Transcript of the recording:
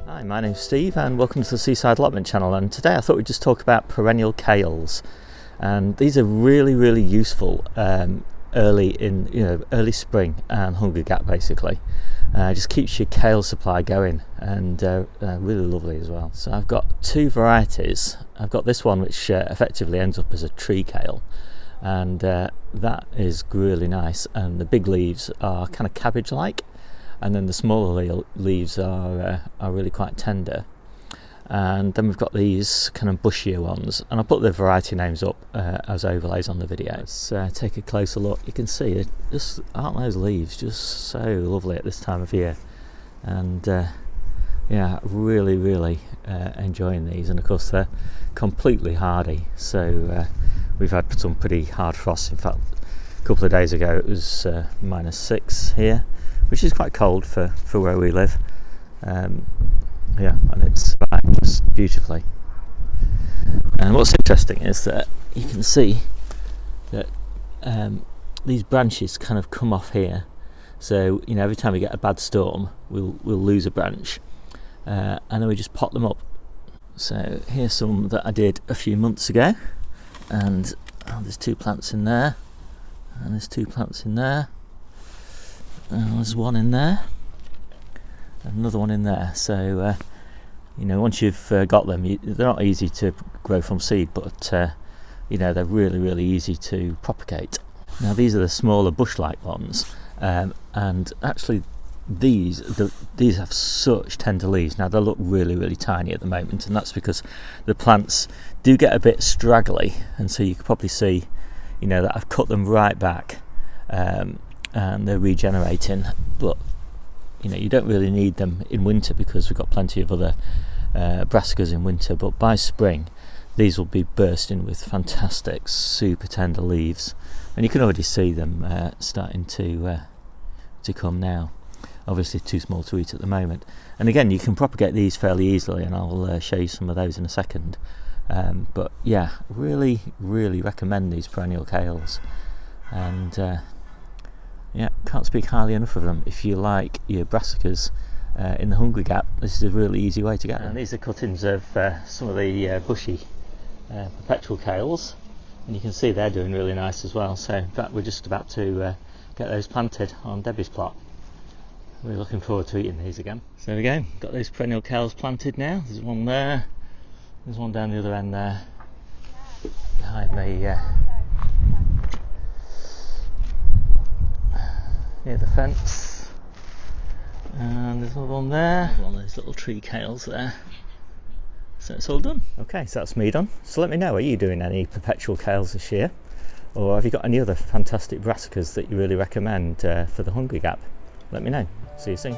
Hi, my name's Steve and welcome to the Seaside Allotment channel, and today I thought we'd just talk about perennial kales. And these are really useful early spring and hunger gap basically. Just keeps your kale supply going, and really lovely as well. So I've got two varieties. I've got this one which effectively ends up as a tree kale, and that is really nice, and the big leaves are kind of cabbage like, and then the smaller leaves are really quite tender. And then we've got these kind of bushier ones, and I'll put the variety names up as overlays on the video. Let's take a closer look. You can see aren't those leaves just so lovely at this time of year? And yeah, really enjoying these. And of course they're completely hardy, so we've had some pretty hard frosts. In fact, a couple of days ago it was -6 here, which is quite cold for where we live. Yeah, and it's survived just beautifully. And what's interesting is that you can see that these branches kind of come off here. So every time we get a bad storm, we'll lose a branch, and then we just pot them up. So here's some that I did a few months ago, and there's 2 plants in there, and there's 2 plants in there, and there's one in there, and another one in there. So once you've got them, they're not easy to grow from seed, but they're really easy to propagate. Now these are the smaller bush-like ones, and actually these have such tender leaves. Now they look really tiny at the moment, and that's because the plants do get a bit straggly, and so you can probably see that I've cut them right back, and they're regenerating. But you don't really need them in winter because we've got plenty of other brassicas in winter, but by spring these will be bursting with fantastic super tender leaves, and you can already see them starting to come now. Obviously too small to eat at the moment, and again you can propagate these fairly easily, and I'll show you some of those in a second. But yeah, really recommend these perennial kales, and yeah, can't speak highly enough of them. If you like your brassicas in the hunger gap, this is a really easy way to get them. And these are cuttings of some of the bushy perpetual kales, and you can see they're doing really nice as well. So in fact we're just about to get those planted on Debbie's plot. We're looking forward to eating these again. So again, got those perennial kales planted now. There's one there, there's one down the other end there behind the near the fence, and there's another one there, one of those little tree kales there. So it's all done. Okay, so that's me done. So let me know, are you doing any perpetual kales this year, or have you got any other fantastic brassicas that you really recommend for the hunger gap? Let me know. See you soon.